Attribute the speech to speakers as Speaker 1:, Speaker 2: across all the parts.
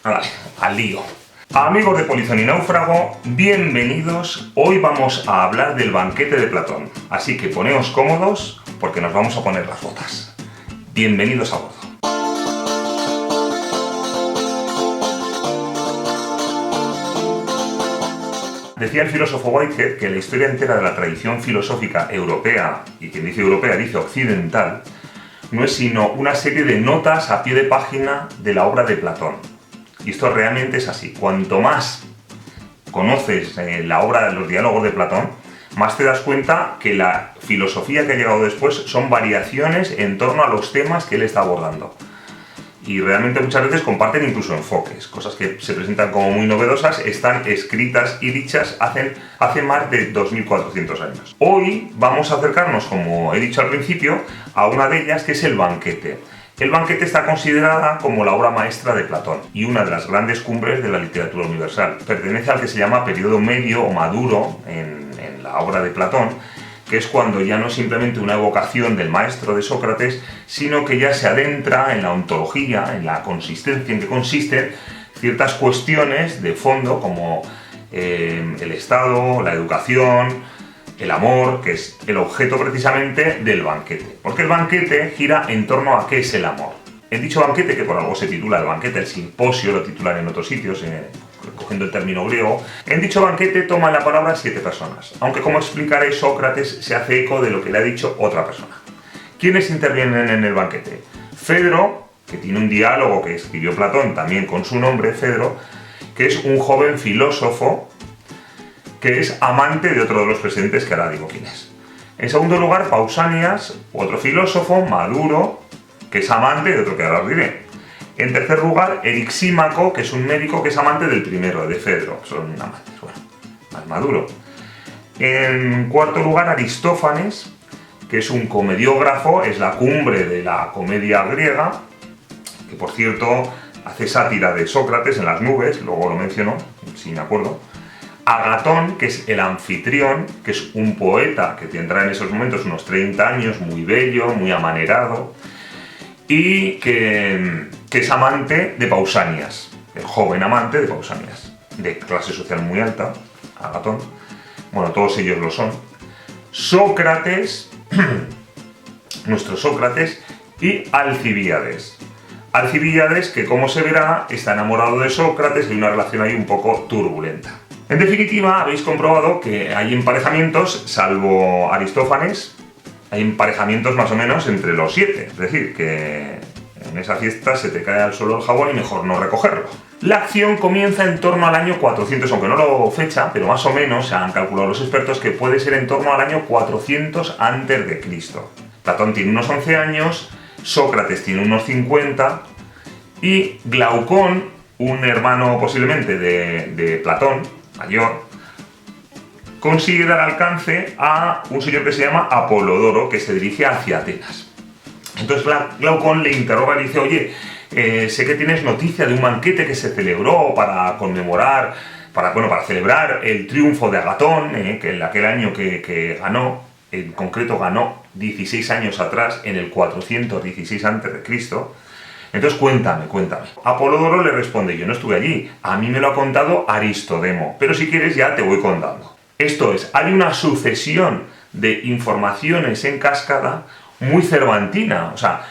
Speaker 1: Vale, al lío. Amigos de Polizón y Náufrago, bienvenidos. Hoy vamos a hablar del banquete de Platón. Así que poneos cómodos porque nos vamos a poner las botas. Bienvenidos a bordo. Decía el filósofo Whitehead que la historia entera de la tradición filosófica europea, y quien dice europea dice occidental, no es sino una serie de notas a pie de página de la obra de Platón. Y esto realmente es así. Cuanto más conoces la obra de los diálogos de Platón, más te das cuenta que la filosofía que ha llegado después son variaciones en torno a los temas que él está abordando. Y realmente muchas veces comparten incluso enfoques, cosas que se presentan como muy novedosas, están escritas y dichas hace más de 2400 años. Hoy vamos a acercarnos, como he dicho al principio, a una de ellas, que es el banquete. El banquete está considerada como la obra maestra de Platón y una de las grandes cumbres de la literatura universal. Pertenece al que se llama periodo medio o maduro en la obra de Platón, que es cuando ya no es simplemente una evocación del maestro de Sócrates, sino que ya se adentra en la ontología, en la consistencia en que consisten ciertas cuestiones de fondo como el Estado, la educación, el amor, que es el objeto precisamente del banquete. Porque el banquete gira en torno a qué es el amor. En dicho banquete, que por algo se titula el banquete, el simposio lo titulan en otros sitios, cogiendo el término griego, en dicho banquete toman la palabra 7 personas, aunque como explicaré Sócrates se hace eco de lo que le ha dicho otra persona. ¿Quiénes intervienen en el banquete? Fedro, que tiene un diálogo que escribió Platón también con su nombre, Fedro, que es un joven filósofo que es amante de otro de los presentes, que ahora digo quién es. En segundo lugar, Pausanias, otro filósofo, maduro, que es amante de otro que ahora os diré. En tercer lugar, Erixímaco, que es un médico que es amante del primero, de Fedro. Son amantes, bueno, más maduro. En cuarto lugar, Aristófanes, que es un comediógrafo, es la cumbre de la comedia griega, que por cierto hace sátira de Sócrates en las nubes, luego lo menciono, si me acuerdo. Agatón, que es el anfitrión, que es un poeta que tendrá en esos momentos unos 30 años, muy bello, muy amanerado, y que es amante de Pausanias, el joven amante de Pausanias, de clase social muy alta, Agatón. Bueno, todos ellos lo son. Sócrates, nuestro Sócrates, y Alcibíades. Alcibíades, que como se verá, está enamorado de Sócrates, y hay una relación ahí un poco turbulenta. En definitiva, habéis comprobado que hay emparejamientos, salvo Aristófanes, hay emparejamientos más o menos entre los 7, es decir, que en esa fiesta se te cae al suelo el jabón y mejor no recogerlo. La acción comienza en torno al año 400, aunque no lo fecha, pero más o menos se han calculado los expertos que puede ser en torno al año 400 a.C. Platón tiene unos 11 años, Sócrates tiene unos 50 y Glaucón, un hermano posiblemente de Platón, mayor, consigue dar alcance a un señor que se llama Apolodoro, que se dirige hacia Atenas. Entonces Glaucón le interroga y dice: oye, sé que tienes noticia de un banquete que se celebró para conmemorar, para celebrar el triunfo de Agatón, que en aquel año que ganó, en concreto ganó 16 años atrás, en el 416 a.C., entonces cuéntame. Apolodoro le responde: yo no estuve allí, a mí me lo ha contado Aristodemo, pero si quieres ya te voy contando. Esto es, hay una sucesión de informaciones en cascada muy cervantina, o sea,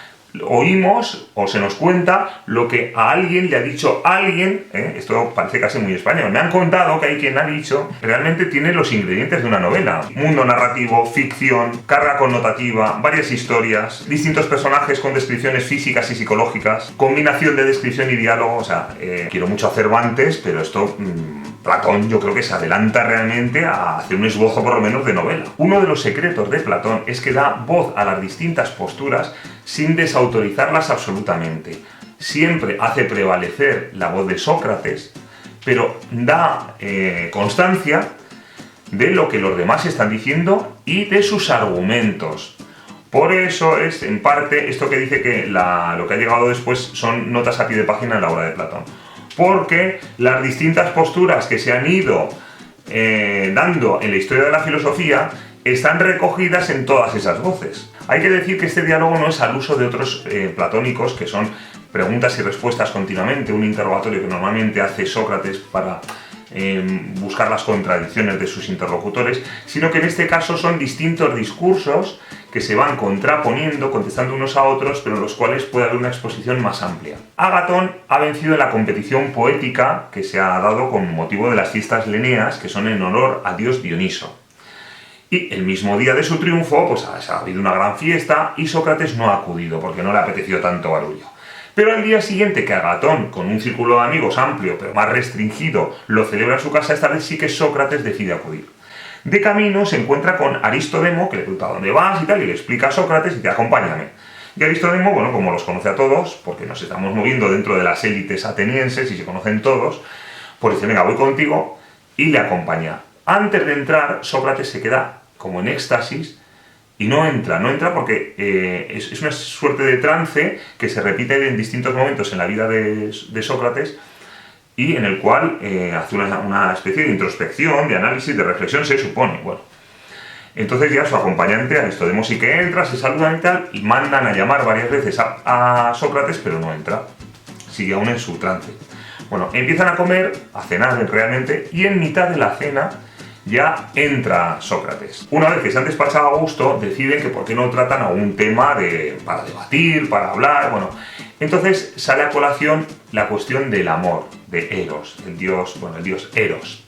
Speaker 1: oímos o se nos cuenta lo que a alguien le ha dicho alguien, esto parece casi muy español, me han contado que hay quien ha dicho, realmente tiene los ingredientes de una novela: mundo narrativo, ficción, carga connotativa, varias historias, distintos personajes con descripciones físicas y psicológicas, combinación de descripción y diálogo. O sea, quiero mucho a Cervantes, pero esto Platón yo creo que se adelanta realmente a hacer un esbozo por lo menos de novela. Uno de los secretos de Platón es que da voz a las distintas posturas sin desautorizarlas absolutamente. Siempre hace prevalecer la voz de Sócrates, pero da constancia de lo que los demás están diciendo y de sus argumentos. Por eso es, en parte, esto que dice que lo que ha llegado después son notas a pie de página en la obra de Platón. Porque las distintas posturas que se han ido dando en la historia de la filosofía están recogidas en todas esas voces. Hay que decir que este diálogo no es al uso de otros platónicos que son preguntas y respuestas continuamente, un interrogatorio que normalmente hace Sócrates para buscar las contradicciones de sus interlocutores, sino que en este caso son distintos discursos que se van contraponiendo, contestando unos a otros, pero en los cuales puede haber una exposición más amplia. Agatón ha vencido en la competición poética que se ha dado con motivo de las fiestas leneas, que son en honor a dios Dioniso. Y el mismo día de su triunfo, pues ha habido una gran fiesta y Sócrates no ha acudido porque no le ha apetecido tanto barullo. Pero al día siguiente que Agatón, con un círculo de amigos amplio pero más restringido, lo celebra en su casa, esta vez sí que Sócrates decide acudir. De camino se encuentra con Aristodemo, que le pregunta dónde vas y tal, y le explica a Sócrates y dice, acompáñame. Y Aristodemo, bueno, como los conoce a todos, porque nos estamos moviendo dentro de las élites atenienses y se conocen todos, pues dice, venga, voy contigo, y le acompaña. Antes de entrar, Sócrates se queda como en éxtasis, y no entra porque es una suerte de trance que se repite en distintos momentos en la vida de Sócrates y en el cual hace una especie de introspección, de análisis, de reflexión, se supone. Bueno, entonces ya su acompañante, Aristodemo, sí que entra, se saludan y tal, y mandan a llamar varias veces a Sócrates, pero no entra, sigue aún en su trance. Bueno, empiezan a comer, a cenar realmente, y en mitad de la cena ya entra Sócrates. Una vez que se han despachado a gusto, deciden que por qué no tratan algún tema para debatir, para hablar, bueno. Entonces sale a colación la cuestión del amor, de Eros, el dios Eros.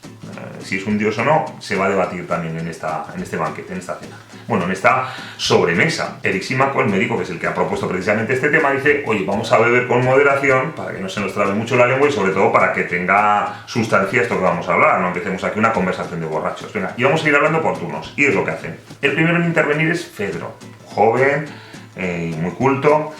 Speaker 1: Si es un dios o no, se va a debatir también en este banquete, en esta cena. Bueno, en esta sobremesa. Erisímaco, el médico, que es el que ha propuesto precisamente este tema, dice, oye, vamos a beber con moderación para que no se nos trabe mucho la lengua y sobre todo para que tenga sustancia esto que vamos a hablar, no empecemos aquí una conversación de borrachos. Venga, y vamos a ir hablando por turnos, y es lo que hacen. El primero en intervenir es Fedro, joven, muy culto,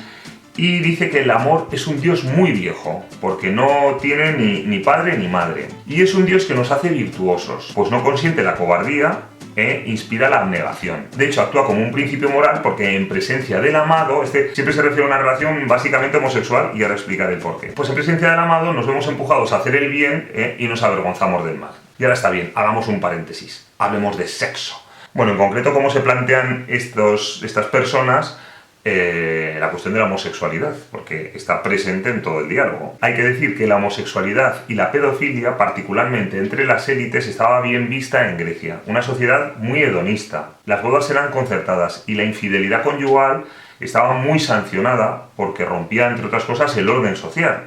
Speaker 1: y dice que el amor es un dios muy viejo, porque no tiene ni padre ni madre. Y es un dios que nos hace virtuosos, pues no consiente la cobardía e inspira la abnegación. De hecho, actúa como un principio moral porque en presencia del amado, siempre se refiere a una relación básicamente homosexual, y ahora explicaré el porqué. Pues en presencia del amado nos vemos empujados a hacer el bien y nos avergonzamos del mal. Y ahora está bien, hagamos un paréntesis, hablemos de sexo. Bueno, en concreto, cómo se plantean estas personas la cuestión de la homosexualidad, porque está presente en todo el diálogo. Hay que decir que la homosexualidad y la pedofilia, particularmente entre las élites, estaba bien vista en Grecia, una sociedad muy hedonista. Las bodas eran concertadas y la infidelidad conyugal estaba muy sancionada porque rompía, entre otras cosas, el orden social.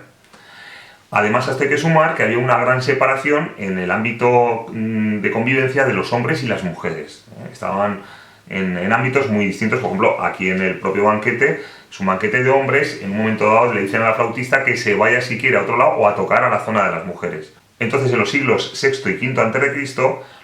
Speaker 1: Además, hasta hay que sumar que había una gran separación en el ámbito de convivencia de los hombres y las mujeres. Estaban en ámbitos muy distintos. Por ejemplo, aquí en el propio banquete, es un banquete de hombres, en un momento dado le dicen a la flautista que se vaya si quiere a otro lado o a tocar a la zona de las mujeres. Entonces, en los siglos VI y V a.C.,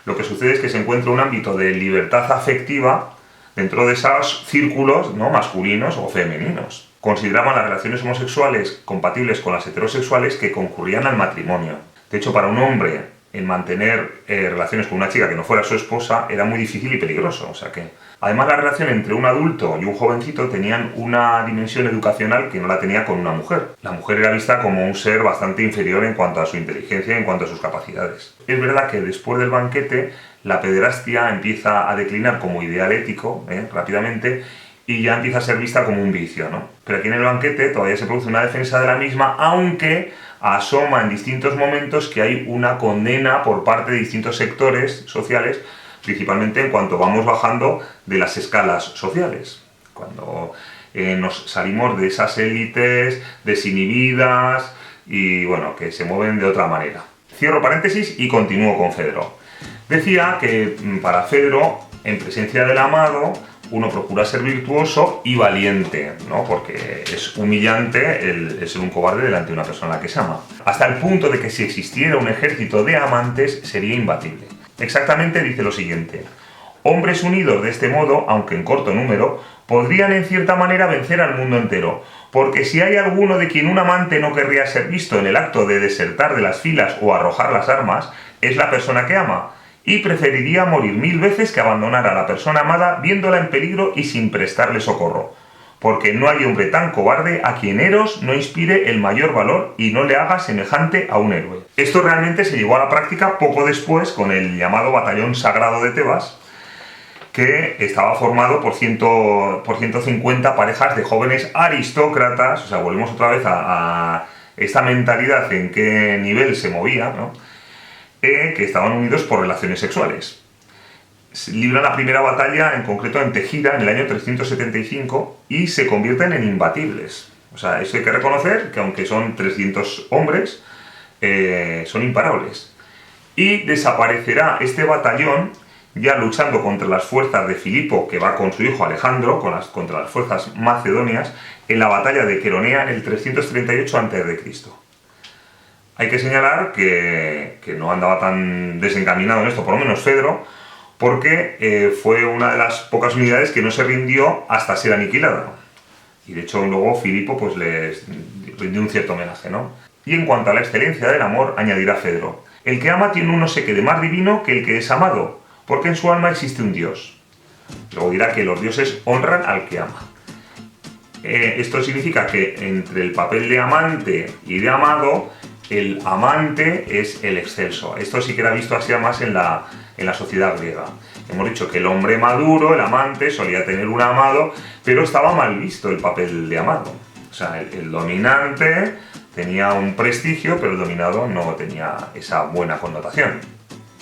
Speaker 1: lo que sucede es que se encuentra un ámbito de libertad afectiva dentro de esos círculos, ¿no?, masculinos o femeninos. Consideraban las relaciones homosexuales compatibles con las heterosexuales que concurrían al matrimonio. De hecho, para un hombre en mantener relaciones con una chica que no fuera su esposa era muy difícil y peligroso. O sea que, además, la relación entre un adulto y un jovencito tenían una dimensión educacional que no la tenía con una mujer. La mujer era vista como un ser bastante inferior en cuanto a su inteligencia y en cuanto a sus capacidades. Es verdad que después del banquete la pederastia empieza a declinar como ideal ético rápidamente, y ya empieza a ser vista como un vicio, ¿no? Pero aquí en el banquete todavía se produce una defensa de la misma, aunque asoma en distintos momentos que hay una condena por parte de distintos sectores sociales, principalmente en cuanto vamos bajando de las escalas sociales. Cuando nos salimos de esas élites desinhibidas y, bueno, que se mueven de otra manera. Cierro paréntesis y continúo con Fedro. Decía que para Fedro, en presencia del amado, uno procura ser virtuoso y valiente, ¿no? Porque es humillante el ser un cobarde delante de una persona a la que se ama. Hasta el punto de que si existiera un ejército de amantes sería imbatible. Exactamente dice lo siguiente: hombres unidos de este modo, aunque en corto número, podrían en cierta manera vencer al mundo entero, porque si hay alguno de quien un amante no querría ser visto en el acto de desertar de las filas o arrojar las armas, es la persona que ama, y preferiría morir 1000 veces que abandonar a la persona amada viéndola en peligro y sin prestarle socorro, porque no hay hombre tan cobarde a quien Eros no inspire el mayor valor y no le haga semejante a un héroe. Esto realmente se llevó a la práctica poco después con el llamado Batallón Sagrado de Tebas, que estaba formado por 150 parejas de jóvenes aristócratas. O sea, volvemos otra vez a esta mentalidad en qué nivel se movía, ¿no? Que estaban unidos por relaciones sexuales. Libran la primera batalla, en concreto en Tegira, en el año 375, y se convierten en imbatibles. O sea, eso hay que reconocer, que aunque son 300 hombres, son imparables. Y desaparecerá este batallón, ya luchando contra las fuerzas de Filipo, que va con su hijo Alejandro, contra las fuerzas macedonias, en la batalla de Queronea en el 338 a.C. Hay que señalar que no andaba tan desencaminado en esto, por lo menos Fedro, porque fue una de las pocas unidades que no se rindió hasta ser aniquilada. Y de hecho luego Filipo pues les rindió un cierto homenaje, ¿no? Y en cuanto a la excelencia del amor, añadirá Fedro: el que ama tiene un no sé qué de más divino que el que es amado, porque en su alma existe un Dios. Luego dirá que los dioses honran al que ama. Esto significa que entre el papel de amante y de amado, el amante es el excelso. Esto sí que era visto así más en la sociedad griega. Hemos dicho que el hombre maduro, el amante, solía tener un amado, pero estaba mal visto el papel de amado. O sea, el dominante tenía un prestigio, pero el dominado no tenía esa buena connotación.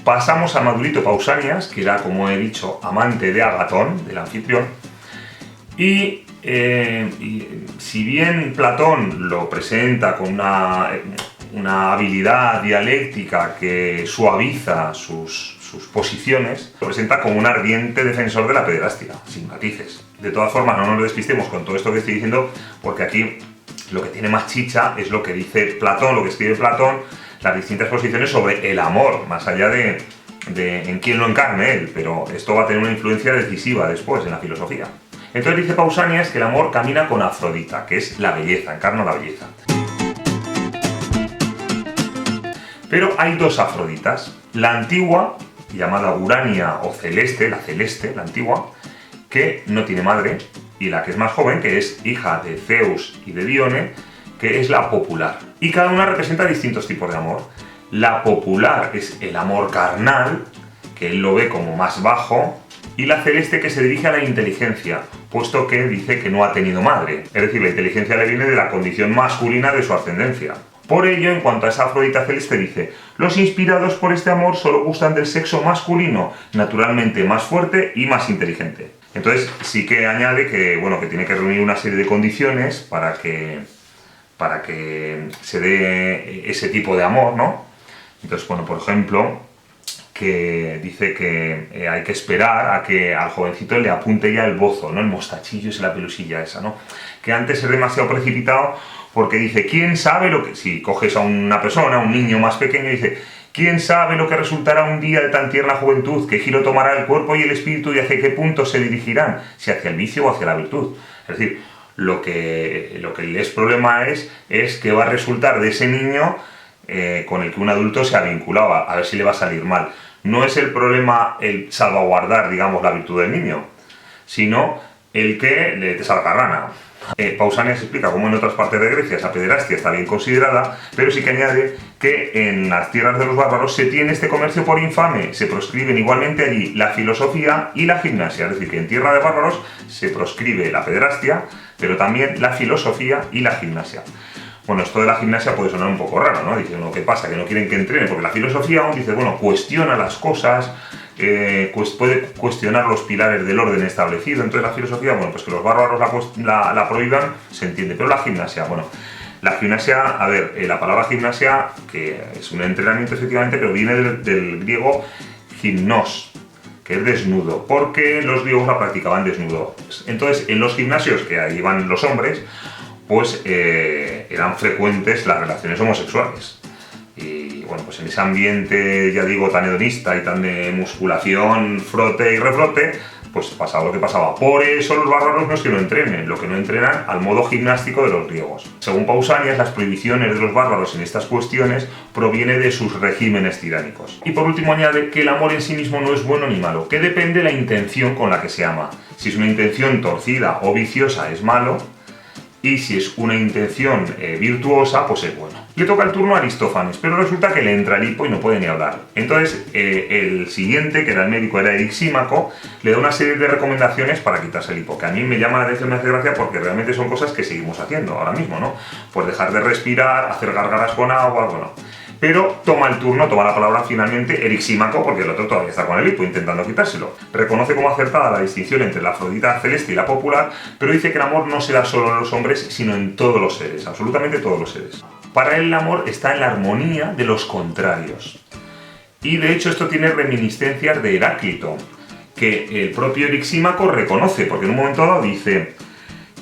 Speaker 1: Pasamos a Madurito Pausanias, que era, como he dicho, amante de Agatón, del anfitrión, y si bien Platón lo presenta con una habilidad dialéctica que suaviza sus posiciones, lo presenta como un ardiente defensor de la pederastia, sin matices. De todas formas, no nos despistemos con todo esto que estoy diciendo, porque aquí lo que tiene más chicha es lo que dice Platón, lo que escribe Platón, las distintas posiciones sobre el amor, más allá de en quién lo encarne él, pero esto va a tener una influencia decisiva después en la filosofía. Entonces dice Pausanias que el amor camina con Afrodita, que es la belleza, encarna la belleza. Pero hay dos Afroditas, la antigua, llamada Urania o Celeste, la antigua, que no tiene madre, y la que es más joven, que es hija de Zeus y de Dione, que es la popular. Y cada una representa distintos tipos de amor. La popular es el amor carnal, que él lo ve como más bajo, y la celeste, que se dirige a la inteligencia, puesto que dice que no ha tenido madre. Es decir, la inteligencia le viene de la condición masculina de su ascendencia. Por ello, en cuanto a esa Afrodita celeste, dice: los inspirados por este amor solo gustan del sexo masculino, naturalmente más fuerte y más inteligente. Entonces sí que añade que, bueno, que tiene que reunir una serie de condiciones para que se dé ese tipo de amor, ¿no? Entonces, bueno, por ejemplo, que dice que hay que esperar a que al jovencito le apunte ya el bozo, ¿no? El mostachillo es la pelusilla esa, ¿no? Que antes es demasiado precipitado, porque dice: ¿quién sabe lo que...? Si coges a una persona, a un niño más pequeño, dice: ¿quién sabe lo que resultará un día de tan tierna juventud? ¿Qué giro tomará el cuerpo y el espíritu y hacia qué punto se dirigirán? ¿Si hacia el vicio o hacia la virtud? Es decir, lo que es problema es que va a resultar de ese niño con el que un adulto se ha vinculado, a ver si le va a salir mal. No es el problema el salvaguardar, digamos, la virtud del niño, sino el que le te salga rana. Pausanias explica cómo en otras partes de Grecia esa pederastia está bien considerada, pero sí que añade que en las tierras de los bárbaros se tiene este comercio por infame, se proscriben igualmente allí la filosofía y la gimnasia, es decir, que en tierra de bárbaros se proscribe la pederastia, pero también la filosofía y la gimnasia. Bueno, esto de la gimnasia puede sonar un poco raro, ¿no? Dice, ¿qué pasa? Que no quieren que entrene, porque la filosofía aún dice, bueno, cuestiona las cosas, puede cuestionar los pilares del orden establecido. Entonces la filosofía, bueno, pues que los bárbaros la prohíban, se entiende. Pero la gimnasia, bueno, la gimnasia, a ver, la palabra gimnasia, que es un entrenamiento efectivamente, pero viene del griego gimnos, que es desnudo, porque los griegos la practicaban desnudo. Entonces, en los gimnasios que ahí van los hombres, pues eran frecuentes las relaciones homosexuales. Y bueno, pues en ese ambiente, ya digo, tan hedonista y tan de musculación, frote y refrote, pues pasaba lo que pasaba. Por eso los bárbaros no es que no entrenen, lo que no entrenan al modo gimnástico de los griegos. Según Pausanias, las prohibiciones de los bárbaros en estas cuestiones provienen de sus regímenes tiránicos. Y por último añade que el amor en sí mismo no es bueno ni malo, que depende de la intención con la que se ama. Si es una intención torcida o viciosa es malo, y si es una intención virtuosa, pues es bueno. Le toca el turno a Aristófanes, pero resulta que le entra el hipo y no puede ni hablar. Entonces, el siguiente, que era el médico, era Erixímaco, le da una serie de recomendaciones para quitarse el hipo, que a mí me llama la atención, me hace gracia, porque realmente son cosas que seguimos haciendo ahora mismo, ¿no? Pues dejar de respirar, hacer gárgaras con agua, bueno. Pero toma el turno, toma la palabra finalmente Erixímaco, porque el otro todavía está con el hipo intentando quitárselo. Reconoce como acertada la distinción entre la Afrodita celeste y la popular, pero dice que el amor no se da solo en los hombres, sino en todos los seres, absolutamente todos los seres. Para él el amor está en la armonía de los contrarios. Y de hecho esto tiene reminiscencias de Heráclito, que el propio Erixímaco reconoce, porque en un momento dado dice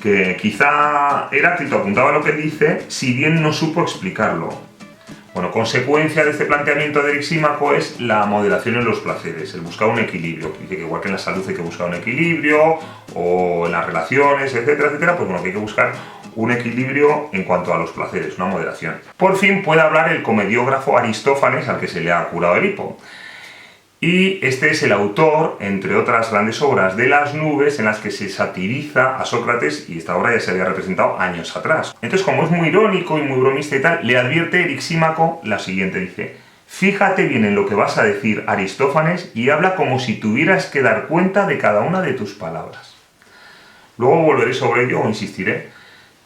Speaker 1: que quizá Heráclito apuntaba a lo que dice, si bien no supo explicarlo. Bueno, consecuencia de este planteamiento de Erixímaco es la moderación en los placeres, el buscar un equilibrio. Dice que igual que en la salud hay que buscar un equilibrio, o en las relaciones, etcétera, etcétera, pues bueno, que hay que buscar un equilibrio en cuanto a los placeres, una moderación. Por fin puede hablar el comediógrafo Aristófanes, al que se le ha curado el hipo. Y este es el autor, entre otras grandes obras, de Las nubes, en las que se satiriza a Sócrates, y esta obra ya se había representado años atrás. Entonces, como es muy irónico y muy bromista y tal, le advierte Erixímaco la siguiente, dice: fíjate bien en lo que vas a decir, Aristófanes, y habla como si tuvieras que dar cuenta de cada una de tus palabras. Luego volveré sobre ello o insistiré,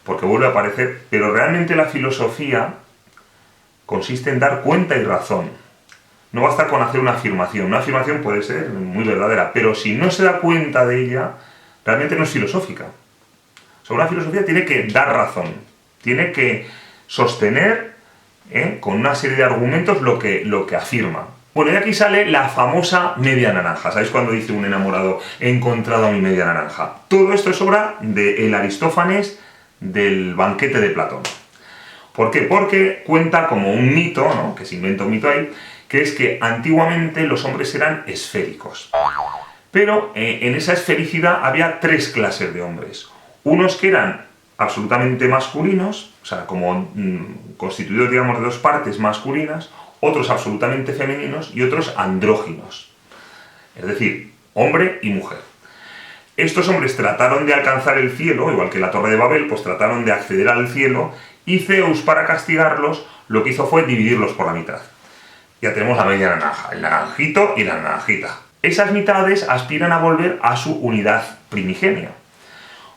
Speaker 1: porque vuelve a aparecer, pero realmente la filosofía consiste en dar cuenta y razón. No basta con hacer una afirmación puede ser muy verdadera, pero si no se da cuenta de ella, realmente no es filosófica. O sea, una filosofía tiene que dar razón, tiene que sostener con una serie de argumentos lo que afirma. Bueno, y aquí sale la famosa media naranja. ¿Sabéis cuando dice un enamorado, he encontrado a mi media naranja? Todo esto es obra del Aristófanes del banquete de Platón. ¿Por qué? Porque cuenta como un mito, ¿no?, que se inventa un mito ahí, que es que antiguamente los hombres eran esféricos. Pero en esa esfericidad había tres clases de hombres. Unos que eran absolutamente masculinos, o sea, como constituidos, digamos, de dos partes masculinas, otros absolutamente femeninos y otros andróginos. Es decir, hombre y mujer. Estos hombres trataron de alcanzar el cielo, igual que la Torre de Babel, pues trataron de acceder al cielo, y Zeus, para castigarlos, lo que hizo fue dividirlos por la mitad. Ya tenemos la media naranja, el naranjito y la naranjita. Esas mitades aspiran a volver a su unidad primigenia.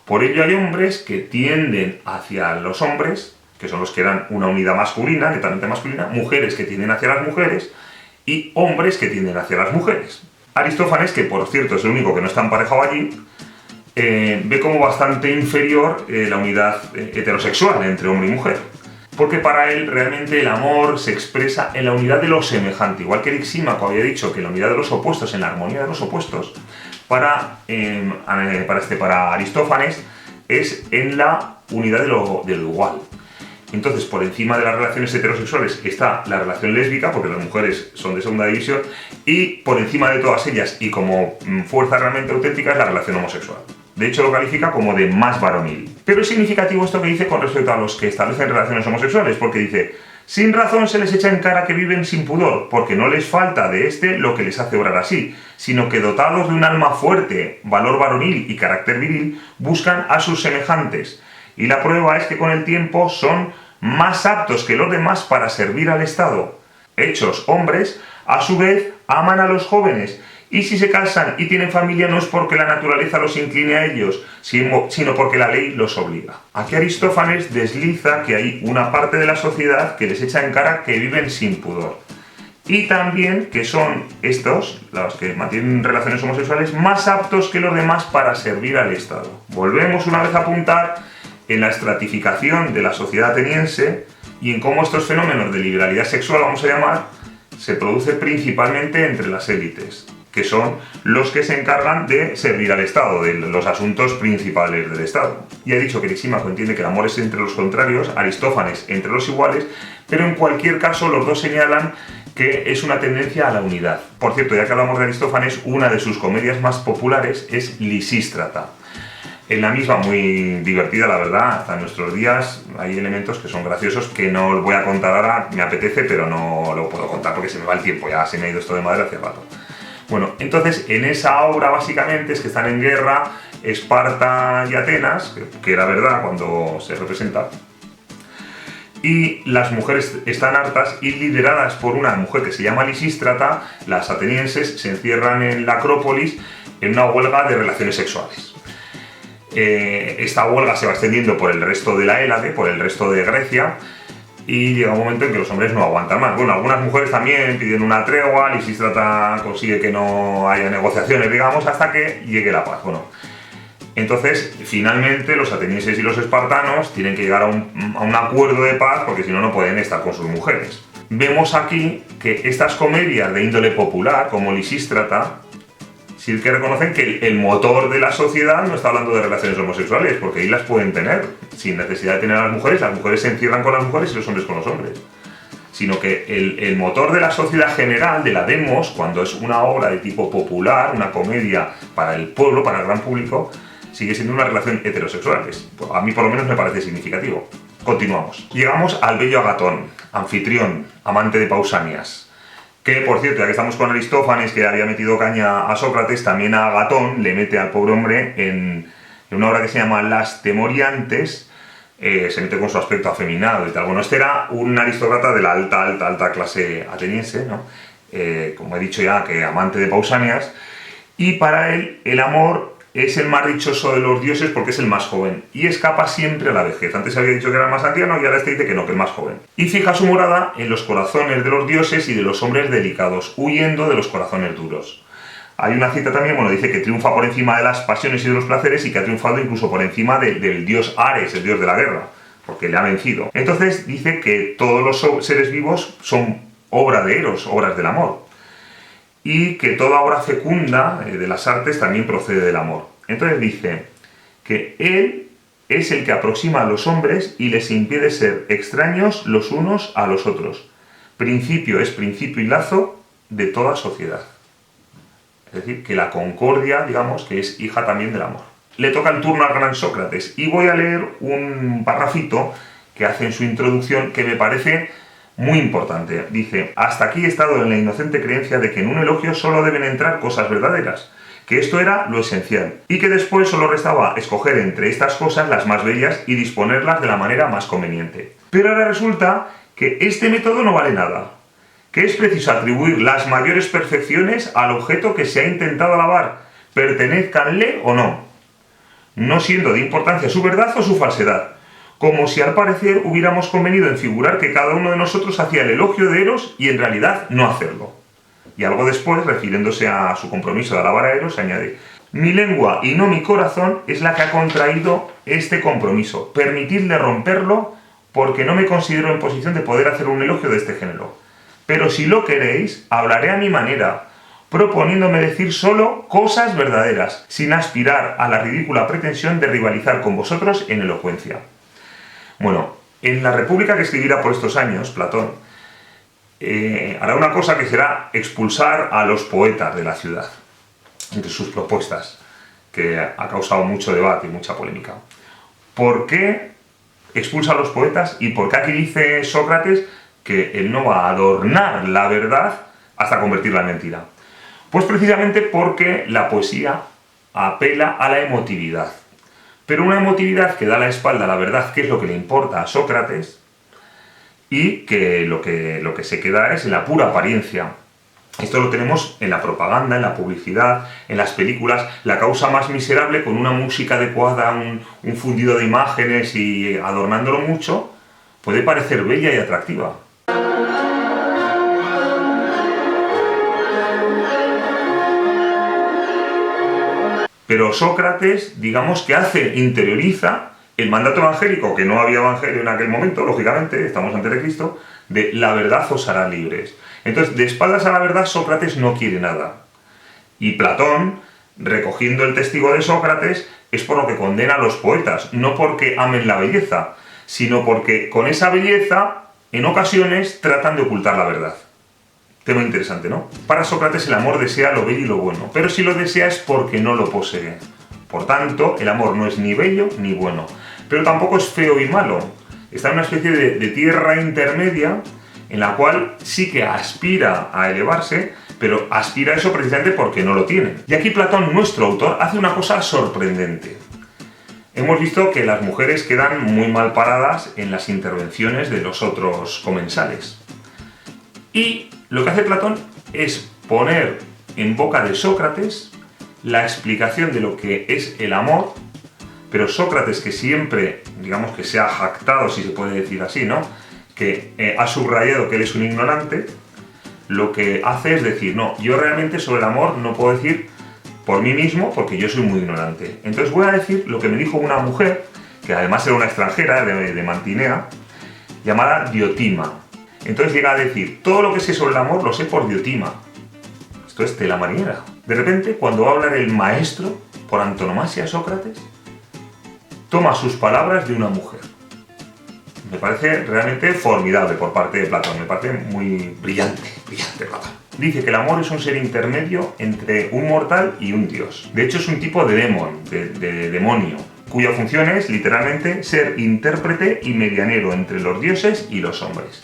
Speaker 1: Por ello hay hombres que tienden hacia los hombres, que son los que eran una unidad masculina, netamente masculina, mujeres que tienden hacia las mujeres, y hombres que tienden hacia las mujeres. Aristófanes, que por cierto es el único que no está emparejado allí, ve como bastante inferior la unidad heterosexual entre hombre y mujer. Porque para él realmente el amor se expresa en la unidad de lo semejante. Igual que Erixímaco había dicho que la unidad de los opuestos, en la armonía de los opuestos, para Aristófanes es en la unidad de lo igual. Entonces, por encima de las relaciones heterosexuales está la relación lésbica, porque las mujeres son de segunda división, y por encima de todas ellas, y como fuerza realmente auténtica, es la relación homosexual. De hecho, lo califica como de más varonil. Pero es significativo esto que dice con respecto a los que establecen relaciones homosexuales, porque dice: sin razón se les echa en cara que viven sin pudor, porque no les falta de este lo que les hace obrar así, sino que dotados de un alma fuerte, valor varonil y carácter viril, buscan a sus semejantes. Y la prueba es que con el tiempo son más aptos que los demás para servir al Estado. Hechos hombres, a su vez, aman a los jóvenes, y si se casan y tienen familia no es porque la naturaleza los incline a ellos, sino porque la ley los obliga. Aquí Aristófanes desliza que hay una parte de la sociedad que les echa en cara que viven sin pudor. Y también que son estos, los que mantienen relaciones homosexuales, más aptos que los demás para servir al Estado. Volvemos una vez a apuntar en la estratificación de la sociedad ateniense y en cómo estos fenómenos de liberalidad sexual, vamos a llamar, se produce principalmente entre las élites, que son los que se encargan de servir al Estado, de los asuntos principales del Estado. Y he dicho que Erixímaco entiende que el amor es entre los contrarios, Aristófanes entre los iguales, pero en cualquier caso los dos señalan que es una tendencia a la unidad. Por cierto, ya que hablamos de Aristófanes, una de sus comedias más populares es Lisístrata. En la misma, muy divertida, la verdad, hasta nuestros días hay elementos que son graciosos que no os voy a contar ahora, me apetece, pero no lo puedo contar porque se me va el tiempo, ya se me ha ido esto de madre hace rato. Bueno, entonces en esa obra básicamente es que están en guerra Esparta y Atenas, que era verdad cuando se representa, y las mujeres están hartas y, lideradas por una mujer que se llama Lisístrata, las atenienses se encierran en la Acrópolis en una huelga de relaciones sexuales. Esta huelga se va extendiendo por el resto de la Hélade, por el resto de Grecia, y llega un momento en que los hombres no aguantan más. Bueno, algunas mujeres también piden una tregua, Lisístrata consigue que no haya negociaciones, digamos, hasta que llegue la paz. Bueno, entonces, finalmente, los atenienses y los espartanos tienen que llegar a un acuerdo de paz, porque si no, no pueden estar con sus mujeres. Vemos aquí que estas comedias de índole popular, como Lisístrata, sí que reconocen que el motor de la sociedad no está hablando de relaciones homosexuales, porque ahí las pueden tener, sin necesidad de tener a las mujeres se encierran con las mujeres y los hombres con los hombres. Sino que el motor de la sociedad general, de la demos, cuando es una obra de tipo popular, una comedia para el pueblo, para el gran público, sigue siendo una relación heterosexual. A mí por lo menos me parece significativo. Continuamos. Llegamos al bello Agatón, anfitrión, amante de Pausanias. Que, por cierto, ya que estamos con Aristófanes, que había metido caña a Sócrates, también a Agatón le mete al pobre hombre en una obra que se llama Las Temoriantes, se mete con su aspecto afeminado y tal. Bueno, este era un aristócrata de la alta clase ateniense, ¿no? Como he dicho ya, que amante de Pausanias, y para él el amor es el más dichoso de los dioses porque es el más joven y escapa siempre a la vejez. Antes había dicho que era el más anciano y ahora este dice que no, que el más joven. Y fija su morada en los corazones de los dioses y de los hombres delicados, huyendo de los corazones duros. Hay una cita también, bueno, dice que triunfa por encima de las pasiones y de los placeres y que ha triunfado incluso por encima del dios Ares, el dios de la guerra, porque le ha vencido. Entonces dice que todos los seres vivos son obra de Eros, obras del amor. Y que toda obra fecunda de las artes también procede del amor. Entonces dice que él es el que aproxima a los hombres y les impide ser extraños los unos a los otros. Principio es principio y lazo de toda sociedad. Es decir, que la concordia, digamos, que es hija también del amor. Le toca el turno al gran Sócrates y voy a leer un parrafito que hace en su introducción que me parece muy importante. Dice: hasta aquí he estado en la inocente creencia de que en un elogio solo deben entrar cosas verdaderas, que esto era lo esencial, y que después solo restaba escoger entre estas cosas las más bellas y disponerlas de la manera más conveniente. Pero ahora resulta que este método no vale nada, que es preciso atribuir las mayores perfecciones al objeto que se ha intentado alabar, pertenezcanle o no, no siendo de importancia su verdad o su falsedad, como si al parecer hubiéramos convenido en figurar que cada uno de nosotros hacía el elogio de Eros y en realidad no hacerlo. Y algo después, refiriéndose a su compromiso de alabar a Eros, añade: mi lengua y no mi corazón es la que ha contraído este compromiso. Permitidle romperlo porque no me considero en posición de poder hacer un elogio de este género. Pero si lo queréis, hablaré a mi manera, proponiéndome decir solo cosas verdaderas, sin aspirar a la ridícula pretensión de rivalizar con vosotros en elocuencia. Bueno, en la República que escribirá por estos años, Platón, hará una cosa que será expulsar a los poetas de la ciudad, entre sus propuestas, que ha causado mucho debate y mucha polémica. ¿Por qué expulsa a los poetas y por qué aquí dice Sócrates que él no va a adornar la verdad hasta convertirla en mentira? Pues precisamente porque la poesía apela a la emotividad. Pero una emotividad que da la espalda a la verdad, que es lo que le importa a Sócrates, y que lo que se queda es en la pura apariencia. Esto lo tenemos en la propaganda, en la publicidad, en las películas. La causa más miserable, con una música adecuada, un fundido de imágenes y adornándolo mucho, puede parecer bella y atractiva. Pero Sócrates, digamos que interioriza el mandato evangélico, que no había evangelio en aquel momento, lógicamente, estamos antes de Cristo, de la verdad os hará libres. Entonces, de espaldas a la verdad, Sócrates no quiere nada. Y Platón, recogiendo el testigo de Sócrates, es por lo que condena a los poetas, no porque amen la belleza, sino porque con esa belleza, en ocasiones, tratan de ocultar la verdad. Tema interesante, ¿no? Para Sócrates el amor desea lo bello y lo bueno, pero si lo desea es porque no lo posee. Por tanto, el amor no es ni bello ni bueno, pero tampoco es feo y malo. Está en una especie de tierra intermedia en la cual sí que aspira a elevarse, pero aspira a eso precisamente porque no lo tiene. Y aquí Platón, nuestro autor, hace una cosa sorprendente. hemos visto que las mujeres quedan muy mal paradas en las intervenciones de los otros comensales. Y lo que hace Platón es poner en boca de Sócrates la explicación de lo que es el amor, pero Sócrates, que siempre, digamos que se ha jactado, si se puede decir así, ¿no?, que ha subrayado que él es un ignorante, lo que hace es decir, no, yo realmente sobre el amor no puedo decir por mí mismo porque yo soy muy ignorante. Entonces voy a decir lo que me dijo una mujer, que además era una extranjera de Mantinea, llamada Diotima. Entonces llega a decir, todo lo que sé sobre el amor lo sé por Diotima. Esto es tela marinera. De repente, cuando va a hablar el maestro, por antonomasia Sócrates, toma sus palabras de una mujer. Me parece realmente formidable por parte de Platón, me parece muy brillante Platón. Dice que el amor es un ser intermedio entre un mortal y un dios. De hecho es un tipo de demonio, cuya función es literalmente ser intérprete y medianero entre los dioses y los hombres.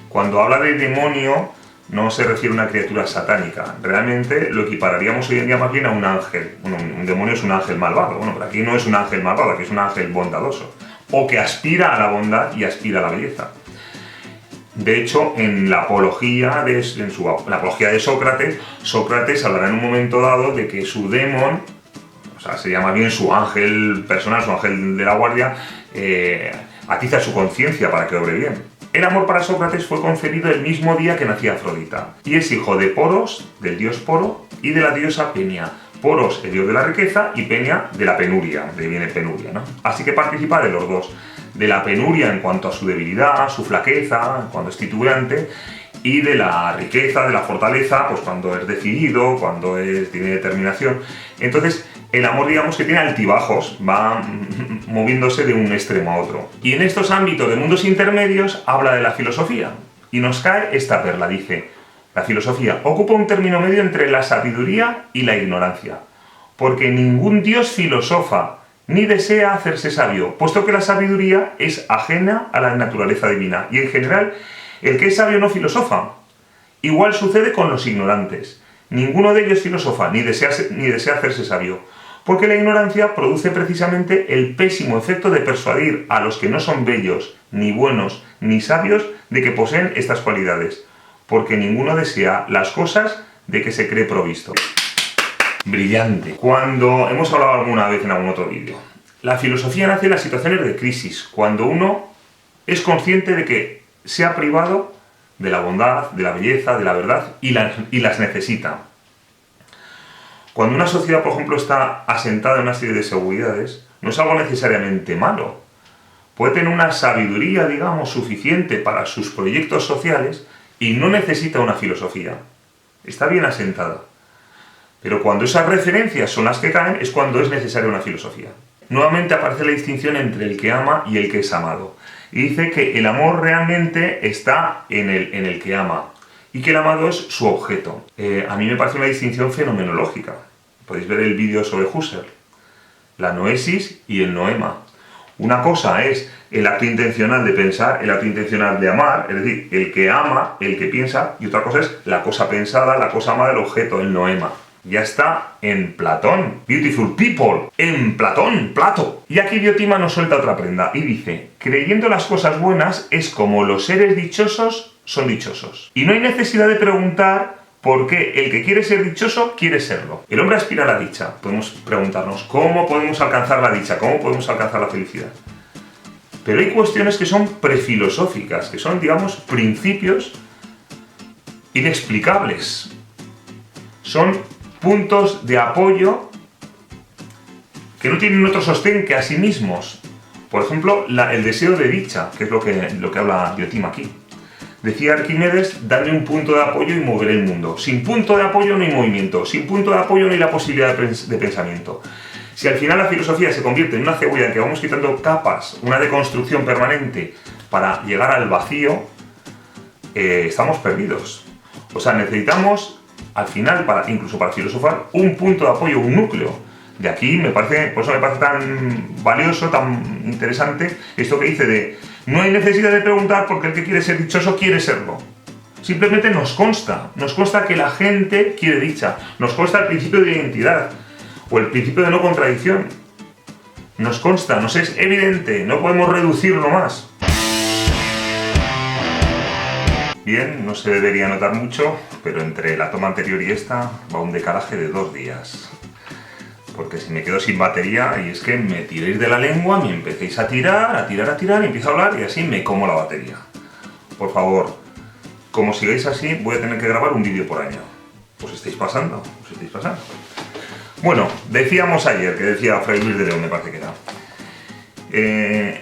Speaker 1: Cuando habla de demonio no se refiere a una criatura satánica, realmente lo equipararíamos hoy en día más bien a un ángel. Bueno, un demonio es un ángel malvado, bueno, pero aquí no es un ángel malvado, aquí es un ángel bondadoso, o que aspira a la bondad y aspira a la belleza. De hecho, en la apología de Sócrates, Sócrates hablará en un momento dado de que su demon, o sea, sería más bien su ángel personal, su ángel de la guardia, atiza su conciencia para que obre bien. El amor para Sócrates fue concebido el mismo día que nacía Afrodita, y es hijo de Poros, del dios Poro, y de la diosa Peña. Poros, el dios de la riqueza, y Peña, de la penuria, de ahí viene penuria, ¿no? Así que participa de los dos, de la penuria en cuanto a su debilidad, su flaqueza, cuando es titubeante, y de la riqueza, de la fortaleza, pues cuando es decidido, cuando tiene determinación. Entonces, el amor, digamos que tiene altibajos, va moviéndose de un extremo a otro. Y en estos ámbitos de mundos intermedios habla de la filosofía, y nos cae esta perla, dice: la filosofía ocupa un término medio entre la sabiduría y la ignorancia, porque ningún dios filosofa ni desea hacerse sabio, puesto que la sabiduría es ajena a la naturaleza divina, y en general el que es sabio no filosofa. Igual sucede con los ignorantes. Ninguno de ellos filosofa ni desea hacerse sabio, porque la ignorancia produce precisamente el pésimo efecto de persuadir a los que no son bellos, ni buenos, ni sabios de que poseen estas cualidades, porque ninguno desea las cosas de que se cree provisto. Brillante. Cuando hemos hablado alguna vez en algún otro vídeo, la filosofía nace en las situaciones de crisis, cuando uno es consciente de que se ha privado de la bondad, de la belleza, de la verdad y las necesita. Cuando una sociedad, por ejemplo, está asentada en una serie de seguridades, no es algo necesariamente malo. Puede tener una sabiduría, digamos, suficiente para sus proyectos sociales y no necesita una filosofía. Está bien asentada. Pero cuando esas referencias son las que caen, es cuando es necesaria una filosofía. Nuevamente aparece la distinción entre el que ama y el que es amado. Y dice que el amor realmente está en el que ama, y que el amado es su objeto. A mí me parece una distinción fenomenológica. Podéis ver el vídeo sobre Husserl. La noesis y el noema. Una cosa es el acto intencional de pensar, el acto intencional de amar, es decir, el que ama, el que piensa, y otra cosa es la cosa pensada, la cosa amada, el objeto, el noema. Ya está en Platón. Beautiful people. En Platón, Plato. Y aquí Diotima nos suelta otra prenda y dice: creyendo las cosas buenas es como los seres dichosos son dichosos. Y no hay necesidad de preguntar por qué el que quiere ser dichoso quiere serlo. El hombre aspira a la dicha. Podemos preguntarnos ¿cómo podemos alcanzar la dicha? ¿Cómo podemos alcanzar la felicidad? Pero hay cuestiones que son prefilosóficas, que son, digamos, principios inexplicables. Son puntos de apoyo que no tienen otro sostén que a sí mismos. Por ejemplo, el deseo de dicha, que es lo que habla Diotima aquí. Decía Arquímedes: darle un punto de apoyo y mover el mundo. Sin punto de apoyo no hay movimiento, sin punto de apoyo no hay la posibilidad de pensamiento. Si al final la filosofía se convierte en una cebolla en que vamos quitando capas, una deconstrucción permanente para llegar al vacío, estamos perdidos. O sea, necesitamos al final, incluso para filosofar, un punto de apoyo, un núcleo. De aquí por eso me parece tan valioso, tan interesante esto que dice de: no hay necesidad de preguntar porque el que quiere ser dichoso quiere serlo. Simplemente nos consta que la gente quiere dicha, nos consta el principio de identidad o el principio de no contradicción. Nos consta, nos es evidente, no podemos reducirlo más. Bien, no se debería notar mucho, pero entre la toma anterior y esta va un decalaje de 2 días. Porque si me quedo sin batería, y es que me tiréis de la lengua, me empecéis a tirar, y empiezo a hablar y así me como la batería. Por favor, como sigáis así, voy a tener que grabar un vídeo por año. ¿Os estáis pasando? Bueno, decíamos ayer, que decía Fray Luis de León, me parece que era.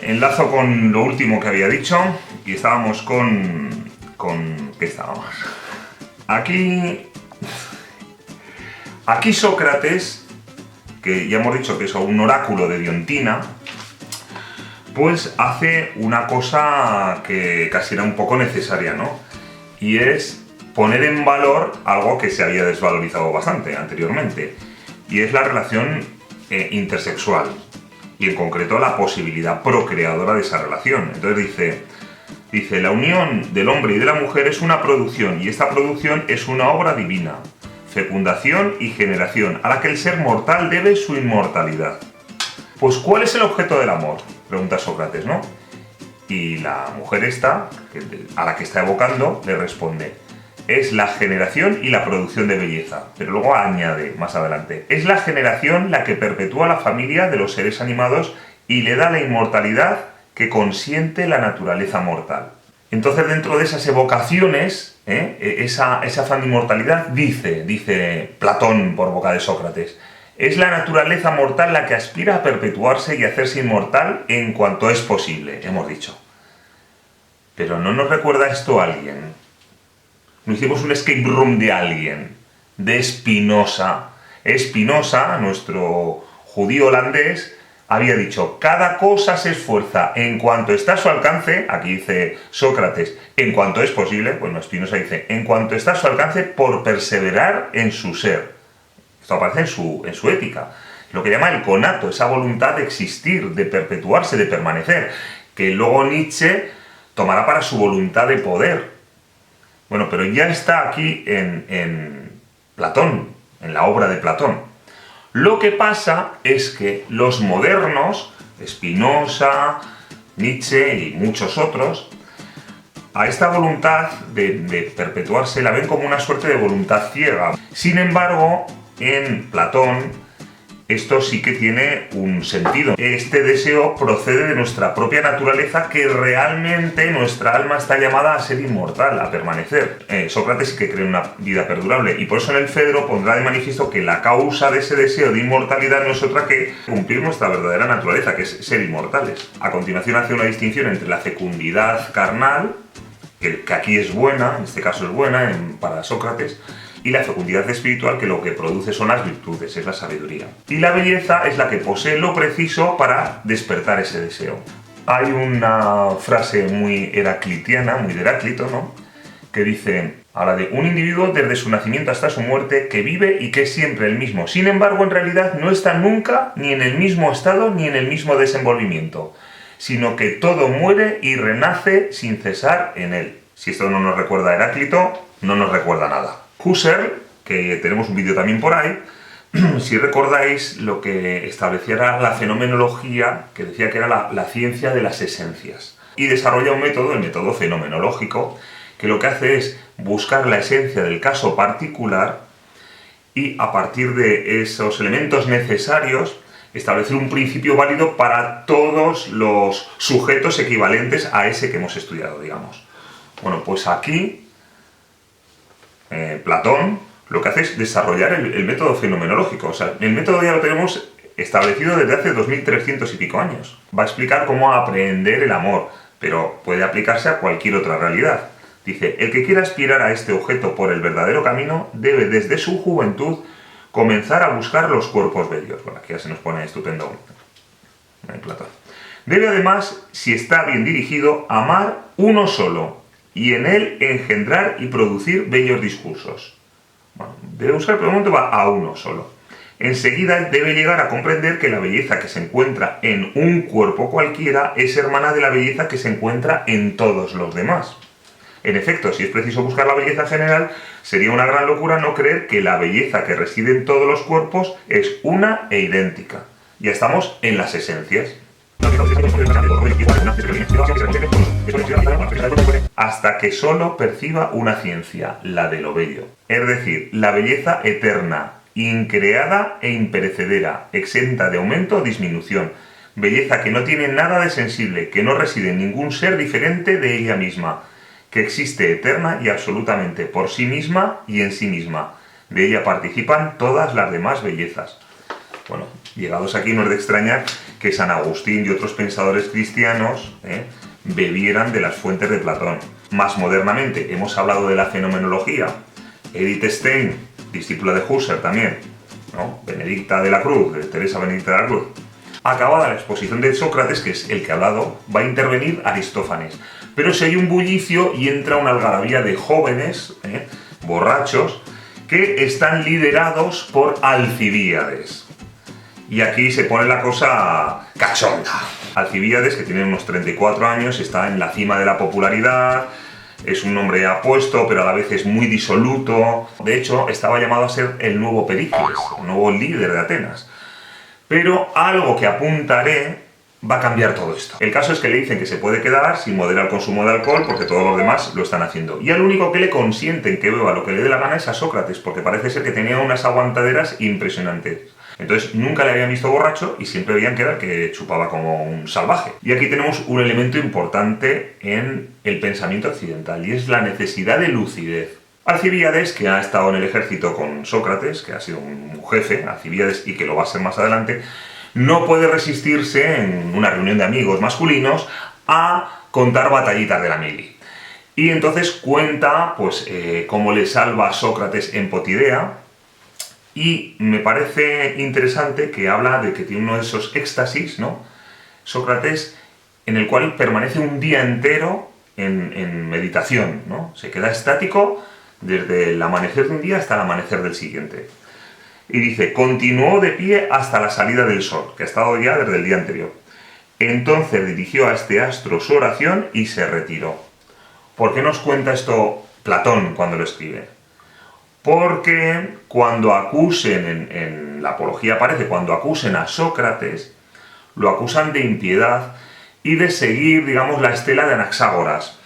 Speaker 1: Enlazo con lo último que había dicho, y estábamos con ¿qué estábamos? Aquí Sócrates, que ya hemos dicho que es un oráculo de Diontina, pues hace una cosa que casi era un poco necesaria, ¿no? Y es poner en valor algo que se había desvalorizado bastante anteriormente, y es la relación intersexual, y en concreto la posibilidad procreadora de esa relación. Entonces dice, la unión del hombre y de la mujer es una producción, y esta producción es una obra divina, fecundación y generación, a la que el ser mortal debe su inmortalidad. Pues, ¿cuál es el objeto del amor?, pregunta Sócrates, ¿no? Y la mujer esta, a la que está evocando, le responde, es la generación y la producción de belleza. Pero luego añade, más adelante, es la generación la que perpetúa la familia de los seres animados y le da la inmortalidad que consiente la naturaleza mortal. Entonces, dentro de esas evocaciones, esa afán de inmortalidad, dice Platón por boca de Sócrates, es la naturaleza mortal la que aspira a perpetuarse y a hacerse inmortal en cuanto es posible, hemos dicho. Pero ¿no nos recuerda esto a alguien? No hicimos un escape room de alguien, de Spinoza. Spinoza, nuestro judío holandés, había dicho, cada cosa se esfuerza en cuanto está a su alcance, aquí dice Sócrates, en cuanto es posible, bueno, Spinoza dice, en cuanto está a su alcance por perseverar en su ser. Esto aparece en su ética. Lo que llama el conato, esa voluntad de existir, de perpetuarse, de permanecer, que luego Nietzsche tomará para su voluntad de poder. Bueno, pero ya está aquí en Platón, en la obra de Platón. Lo que pasa es que los modernos, Spinoza, Nietzsche y muchos otros, a esta voluntad de perpetuarse la ven como una suerte de voluntad ciega. Sin embargo, en Platón, esto sí que tiene un sentido. Este deseo procede de nuestra propia naturaleza, que realmente nuestra alma está llamada a ser inmortal, a permanecer. Sócrates sí que cree en una vida perdurable, y por eso en el Fedro pondrá de manifiesto que la causa de ese deseo de inmortalidad no es otra que cumplir nuestra verdadera naturaleza, que es ser inmortales. A continuación hace una distinción entre la fecundidad carnal, que aquí es buena, en este caso es buena para Sócrates, y la fecundidad espiritual, que lo que produce son las virtudes, es la sabiduría. Y la belleza es la que posee lo preciso para despertar ese deseo. Hay una frase muy heraclitiana, muy de Heráclito, ¿no?, que dice, habla de un individuo desde su nacimiento hasta su muerte, que vive y que es siempre el mismo. Sin embargo, en realidad no está nunca ni en el mismo estado ni en el mismo desenvolvimiento, sino que todo muere y renace sin cesar en él. Si esto no nos recuerda a Heráclito, no nos recuerda nada. Husserl, que tenemos un vídeo también por ahí, si recordáis lo que establecía era la fenomenología, que decía que era la ciencia de las esencias. Y desarrolla un método, el método fenomenológico, que lo que hace es buscar la esencia del caso particular y a partir de esos elementos necesarios establecer un principio válido para todos los sujetos equivalentes a ese que hemos estudiado, digamos. Bueno, pues aquí Platón lo que hace es desarrollar el método fenomenológico. O sea, el método ya lo tenemos establecido desde hace 2300 y pico años. Va a explicar cómo aprender el amor, pero puede aplicarse a cualquier otra realidad. Dice, el que quiera aspirar a este objeto por el verdadero camino debe desde su juventud comenzar a buscar los cuerpos bellos. Bueno, aquí ya se nos pone estupendo Platón. Debe además, si está bien dirigido, amar uno solo, y en él engendrar y producir bellos discursos. Bueno, debe buscar, pero de momento va a uno solo. Enseguida debe llegar a comprender que la belleza que se encuentra en un cuerpo cualquiera es hermana de la belleza que se encuentra en todos los demás. En efecto, si es preciso buscar la belleza general, sería una gran locura no creer que la belleza que reside en todos los cuerpos es una e idéntica. Ya estamos en las esencias. Hasta que solo perciba una ciencia, la de lo bello. Es decir, la belleza eterna, increada e imperecedera, exenta de aumento o disminución. Belleza que no tiene nada de sensible, que no reside en ningún ser diferente de ella misma, que existe eterna y absolutamente por sí misma y en sí misma. De ella participan todas las demás bellezas. Bueno, llegados aquí no es de extrañar que San Agustín y otros pensadores cristianos bebieran de las fuentes de Platón. Más modernamente hemos hablado de la fenomenología. Edith Stein, discípula de Husserl también, ¿no? Benedicta de la Cruz, de Teresa Benedicta de la Cruz. Acabada la exposición de Sócrates, que es el que ha hablado, va a intervenir Aristófanes. Pero si hay un bullicio y entra una algarabía de jóvenes, borrachos, que están liderados por Alcibíades. Y aquí se pone la cosa cachonda. Alcibíades, que tiene unos 34 años, está en la cima de la popularidad, es un hombre apuesto, pero a la vez es muy disoluto. De hecho, estaba llamado a ser el nuevo Pericles, el nuevo líder de Atenas. Pero algo que apuntaré va a cambiar todo esto. El caso es que le dicen que se puede quedar sin moderar el consumo de alcohol porque todos los demás lo están haciendo. Y al único que le consienten que beba lo que le dé la gana es a Sócrates, porque parece ser que tenía unas aguantaderas impresionantes. Entonces nunca le habían visto borracho y siempre veían que era que chupaba como un salvaje. Y aquí tenemos un elemento importante en el pensamiento occidental y es la necesidad de lucidez. Alcibíades, que ha estado en el ejército con Sócrates, que ha sido un jefe, Alcibíades, y que lo va a ser más adelante, no puede resistirse en una reunión de amigos masculinos a contar batallitas de la mili. Y entonces cuenta pues, cómo le salva a Sócrates en Potidea. Y me parece interesante que habla de que tiene uno de esos éxtasis, ¿no? Sócrates, en el cual permanece un día entero en meditación, ¿no? Se queda estático desde el amanecer de un día hasta el amanecer del siguiente. Y dice, continuó de pie hasta la salida del sol, que ha estado ya desde el día anterior. Entonces dirigió a este astro su oración y se retiró. ¿Por qué nos cuenta esto Platón cuando lo escribe? Porque cuando acusen, en la apología aparece, cuando acusen a Sócrates, lo acusan de impiedad y de seguir, digamos, la estela de Anaxágoras,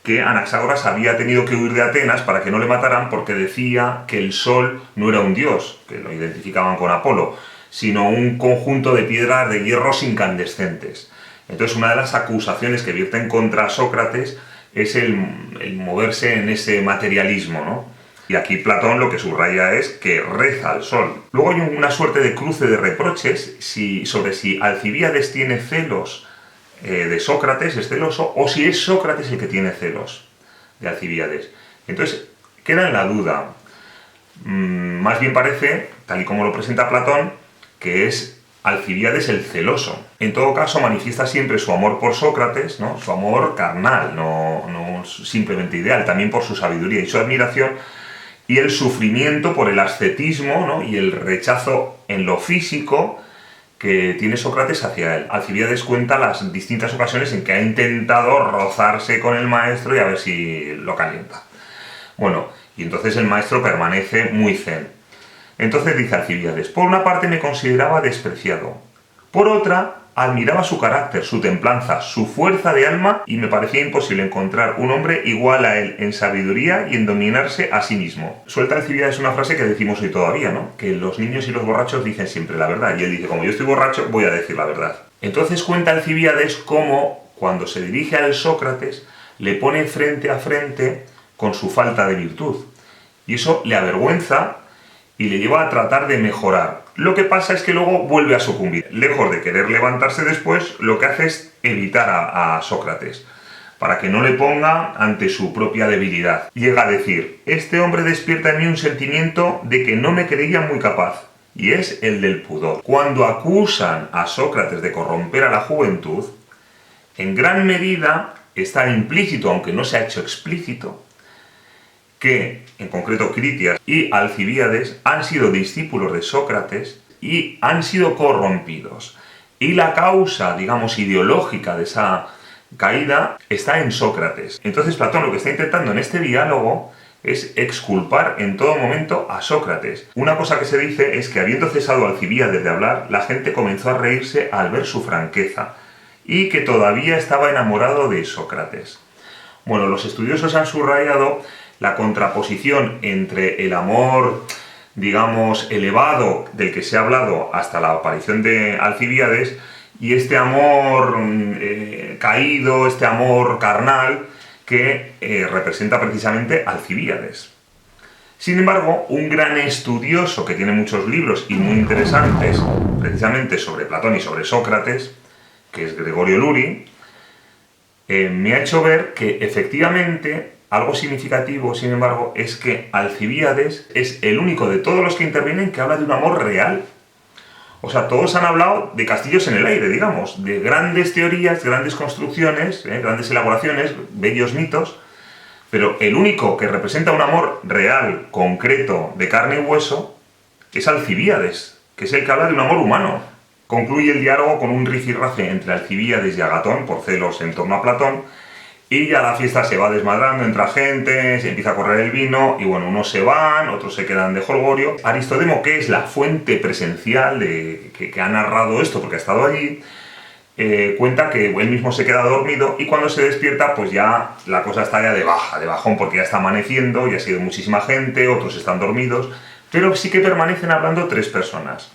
Speaker 1: que Anaxágoras había tenido que huir de Atenas para que no le mataran porque decía que el sol no era un dios, que lo identificaban con Apolo, sino un conjunto de piedras de hierros incandescentes. Entonces una de las acusaciones que vierten contra Sócrates es el moverse en ese materialismo, ¿no? Y aquí Platón lo que subraya es que reza al sol. Luego hay una suerte de cruce de reproches sobre si Alcibíades tiene celos de Sócrates, es celoso, o si es Sócrates el que tiene celos de Alcibíades. Entonces, queda en la duda. Más bien parece, tal y como lo presenta Platón, que es Alcibíades el celoso. En todo caso, manifiesta siempre su amor por Sócrates, ¿no? Su amor carnal, no simplemente ideal, también por su sabiduría y su admiración, y el sufrimiento por el ascetismo, ¿no? Y el rechazo en lo físico que tiene Sócrates hacia él. Alcibíades cuenta las distintas ocasiones en que ha intentado rozarse con el maestro y a ver si lo calienta. Bueno, y entonces el maestro permanece muy zen. Entonces dice Alcibíades, por una parte me consideraba despreciado, por otra admiraba su carácter, su templanza, su fuerza de alma y me parecía imposible encontrar un hombre igual a él en sabiduría y en dominarse a sí mismo. Suelta Alcibíades una frase que decimos hoy todavía, ¿no? Que los niños y los borrachos dicen siempre la verdad. Y él dice, como yo estoy borracho, voy a decir la verdad. Entonces cuenta Alcibíades cómo, cuando se dirige al Sócrates, le pone frente a frente con su falta de virtud. Y eso le avergüenza y le lleva a tratar de mejorar. Lo que pasa es que luego vuelve a sucumbir. Lejos de querer levantarse después, lo que hace es evitar a Sócrates, para que no le ponga ante su propia debilidad. Llega a decir, este hombre despierta en mí un sentimiento de que no me creía muy capaz, y es el del pudor. Cuando acusan a Sócrates de corromper a la juventud, en gran medida está implícito, aunque no se ha hecho explícito, que, en concreto, Critias y Alcibíades han sido discípulos de Sócrates y han sido corrompidos. Y la causa, digamos, ideológica de esa caída está en Sócrates. Entonces Platón lo que está intentando en este diálogo es exculpar en todo momento a Sócrates. Una cosa que se dice es que habiendo cesado Alcibíades de hablar, la gente comenzó a reírse al ver su franqueza y que todavía estaba enamorado de Sócrates. Bueno, los estudiosos han subrayado la contraposición entre el amor, digamos, elevado del que se ha hablado hasta la aparición de Alcibíades y este amor caído, este amor carnal que representa precisamente Alcibíades. Sin embargo, un gran estudioso que tiene muchos libros y muy interesantes precisamente sobre Platón y sobre Sócrates, que es Gregorio Luri, me ha hecho ver que efectivamente algo significativo, sin embargo, es que Alcibíades es el único de todos los que intervienen que habla de un amor real. O sea, todos han hablado de castillos en el aire, digamos, de grandes teorías, grandes construcciones, grandes elaboraciones, bellos mitos, pero el único que representa un amor real, concreto, de carne y hueso, es Alcibíades, que es el que habla de un amor humano. Concluye el diálogo con un rifirrafe entre Alcibíades y Agatón, por celos en torno a Platón, y ya la fiesta se va desmadrando, entra gente, se empieza a correr el vino, y bueno, unos se van, otros se quedan de jolgorio. Aristodemo, que es la fuente presencial que ha narrado esto, porque ha estado allí, cuenta que él mismo se queda dormido, y cuando se despierta, pues ya la cosa está ya de bajón, porque ya está amaneciendo, ya ha sido muchísima gente, otros están dormidos, pero sí que permanecen hablando tres personas,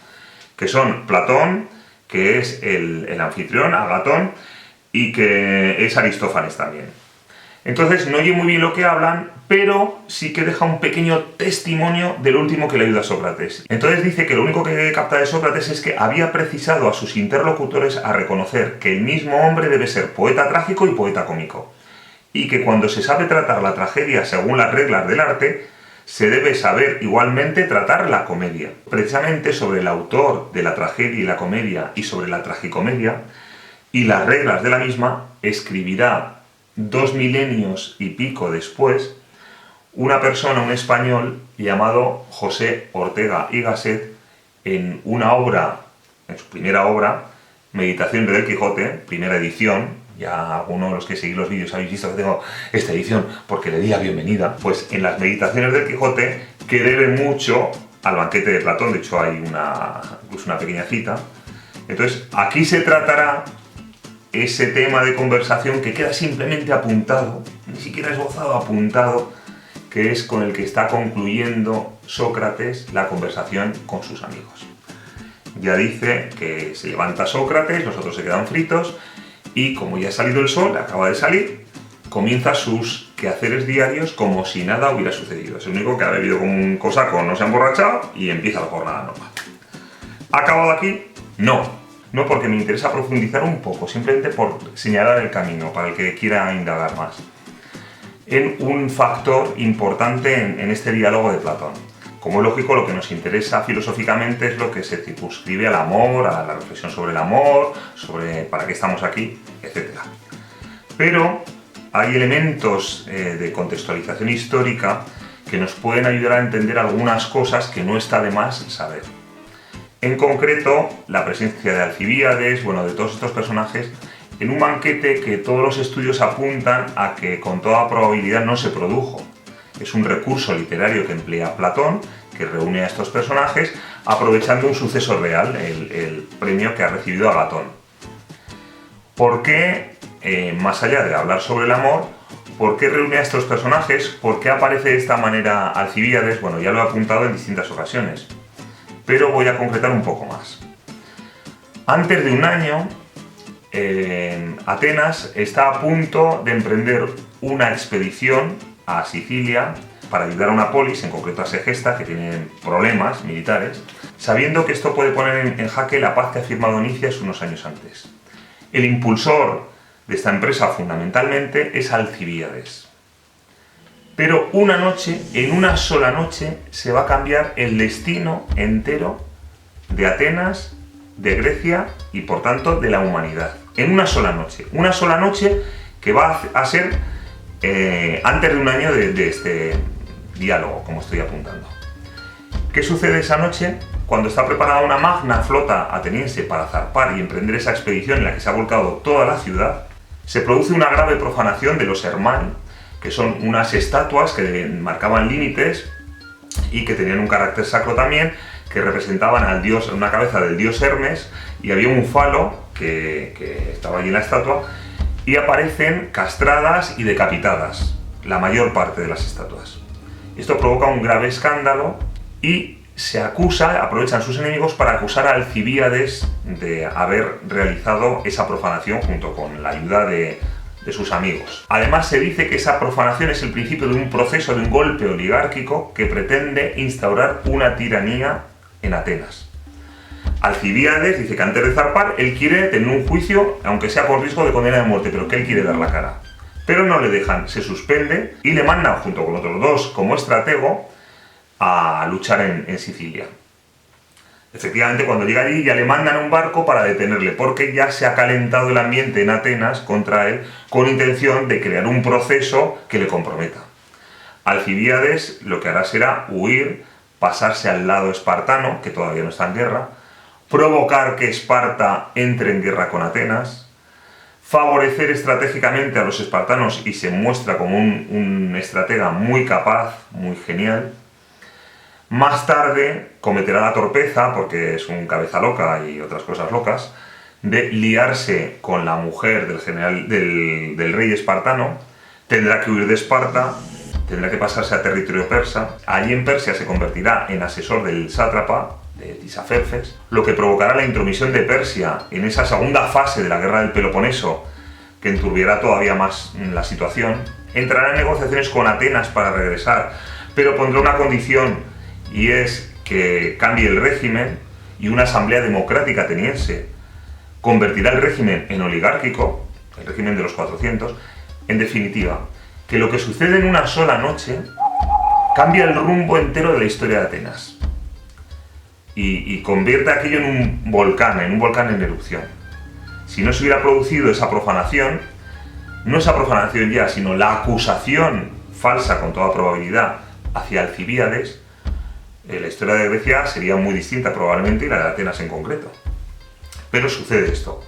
Speaker 1: que son Platón, que es el anfitrión, Agatón, y que es Aristófanes también. Entonces no oye muy bien lo que hablan, pero sí que deja un pequeño testimonio del último que le ayuda a Sócrates. Entonces dice que lo único que capta de Sócrates es que había precisado a sus interlocutores a reconocer que el mismo hombre debe ser poeta trágico y poeta cómico, y que cuando se sabe tratar la tragedia según las reglas del arte, se debe saber igualmente tratar la comedia. Precisamente sobre el autor de la tragedia y la comedia y sobre la tragicomedia y las reglas de la misma escribirá 2 milenios y pico después una persona, un español llamado José Ortega y Gasset, en una obra, en su primera obra, Meditaciones del Quijote, primera edición. Ya algunos de los que seguís los vídeos habéis visto que tengo esta edición porque le di la bienvenida. Pues en las Meditaciones del Quijote, que debe mucho al banquete de Platón, de hecho hay incluso una pequeña cita. Entonces aquí se tratará ese tema de conversación que queda simplemente apuntado, ni siquiera esbozado, apuntado, que es con el que está concluyendo Sócrates la conversación con sus amigos. Ya dice que se levanta Sócrates, los otros se quedan fritos, y como ya ha salido el sol, acaba de salir, comienza sus quehaceres diarios como si nada hubiera sucedido. Es el único que ha bebido como un cosaco, no se ha emborrachado y empieza la jornada normal. ¿Ha acabado aquí? No, porque me interesa profundizar un poco, simplemente por señalar el camino para el que quiera indagar más en un factor importante en este diálogo de Platón. Como es lógico, lo que nos interesa filosóficamente es lo que se circunscribe al amor, a la reflexión sobre el amor, sobre para qué estamos aquí, etc. Pero hay elementos de contextualización histórica que nos pueden ayudar a entender algunas cosas que no está de más saber. En concreto, la presencia de Alcibíades, de todos estos personajes, en un banquete que todos los estudios apuntan a que con toda probabilidad no se produjo. Es un recurso literario que emplea Platón, que reúne a estos personajes, aprovechando un suceso real, el premio que ha recibido Agatón. ¿Por qué, más allá de hablar sobre el amor, por qué reúne a estos personajes? ¿Por qué aparece de esta manera Alcibíades? Bueno, ya lo he apuntado en distintas ocasiones, pero voy a concretar un poco más. Antes de un año, Atenas está a punto de emprender una expedición a Sicilia para ayudar a una polis, en concreto a Segesta, que tiene problemas militares, sabiendo que esto puede poner en jaque la paz que ha firmado Nicias unos años antes. El impulsor de esta empresa fundamentalmente es Alcibíades. Pero una noche, en una sola noche, se va a cambiar el destino entero de Atenas, de Grecia y por tanto de la humanidad. En una sola noche que va a ser antes de un año de este diálogo, como estoy apuntando. ¿Qué sucede esa noche? Cuando está preparada una magna flota ateniense para zarpar y emprender esa expedición en la que se ha volcado toda la ciudad, se produce una grave profanación de los Hermani, que son unas estatuas que marcaban límites y que tenían un carácter sacro también, que representaban al dios, una cabeza del dios Hermes, y había un falo que estaba allí en la estatua, y aparecen castradas y decapitadas la mayor parte de las estatuas. Esto provoca un grave escándalo y se acusa, aprovechan sus enemigos para acusar a Alcibíades de haber realizado esa profanación junto con la ayuda de sus amigos. Además, se dice que esa profanación es el principio de un proceso, de un golpe oligárquico que pretende instaurar una tiranía en Atenas. Alcibíades dice que antes de zarpar, él quiere tener un juicio, aunque sea por riesgo de condena de muerte, pero que él quiere dar la cara. Pero no le dejan, se suspende y le mandan, junto con otros dos, como estratego, a luchar en Sicilia. Efectivamente, cuando llega allí ya le mandan un barco para detenerle, porque ya se ha calentado el ambiente en Atenas contra él, con intención de crear un proceso que le comprometa. Alcibíades lo que hará será huir, pasarse al lado espartano, que todavía no está en guerra, provocar que Esparta entre en guerra con Atenas, favorecer estratégicamente a los espartanos y se muestra como un estratega muy capaz, muy genial. Más tarde cometerá la torpeza, porque es un cabeza loca y otras cosas locas, de liarse con la mujer del general del rey espartano, tendrá que huir de Esparta, tendrá que pasarse a territorio persa. Allí en Persia se convertirá en asesor del sátrapa, de Tisaferfes, lo que provocará la intromisión de Persia en esa segunda fase de la guerra del Peloponeso, que enturbiará todavía más la situación. Entrará en negociaciones con Atenas para regresar, pero pondrá una condición, y es que cambie el régimen, y una asamblea democrática ateniense convertirá el régimen en oligárquico, el régimen de los 400. En definitiva, que lo que sucede en una sola noche cambia el rumbo entero de la historia de Atenas y convierte aquello en un volcán en erupción. Si no se hubiera producido esa profanación, no esa profanación ya, sino la acusación falsa con toda probabilidad hacia Alcibíades, la historia de Grecia sería muy distinta probablemente, y la de Atenas en concreto. Pero sucede esto.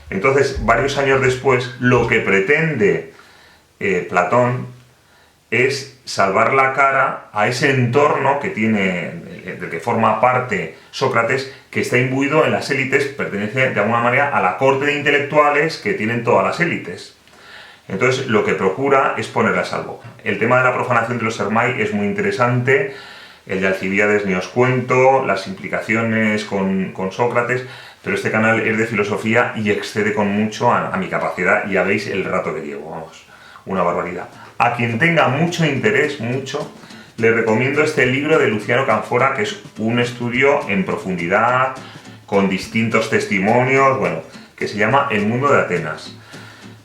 Speaker 1: Entonces, varios años después, lo que pretende Platón es salvar la cara a ese entorno que tiene, del que forma parte Sócrates, que está imbuido en las élites, pertenece de alguna manera a la corte de intelectuales que tienen todas las élites. Entonces, lo que procura es ponerla a salvo. El tema de la profanación de los Hermai es muy interesante. El de Alcibíades ni os cuento, las implicaciones con Sócrates, pero este canal es de filosofía y excede con mucho a mi capacidad. Ya veis el rato que llevo, vamos, una barbaridad. A quien tenga mucho interés, le recomiendo este libro de Luciano Canfora, que es un estudio en profundidad, con distintos testimonios, bueno, que se llama El mundo de Atenas.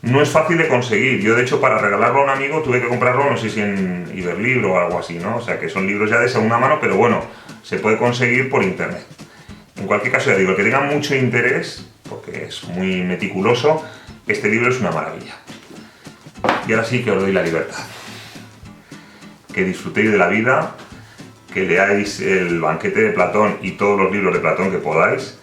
Speaker 1: No es fácil de conseguir. Yo, de hecho, para regalarlo a un amigo tuve que comprarlo, no sé si en Iberlibro o algo así, ¿no? O sea, que son libros ya de segunda mano, pero bueno, se puede conseguir por internet. En cualquier caso, ya digo, el que tenga mucho interés, porque es muy meticuloso, este libro es una maravilla. Y ahora sí que os doy la libertad. Que disfrutéis de la vida, que leáis el banquete de Platón y todos los libros de Platón que podáis,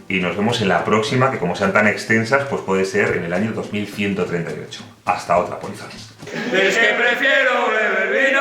Speaker 1: y nos vemos en la próxima, que como sean tan extensas, pues puede ser en el año 2138. Hasta otra, polizones.
Speaker 2: Es que prefiero beber vino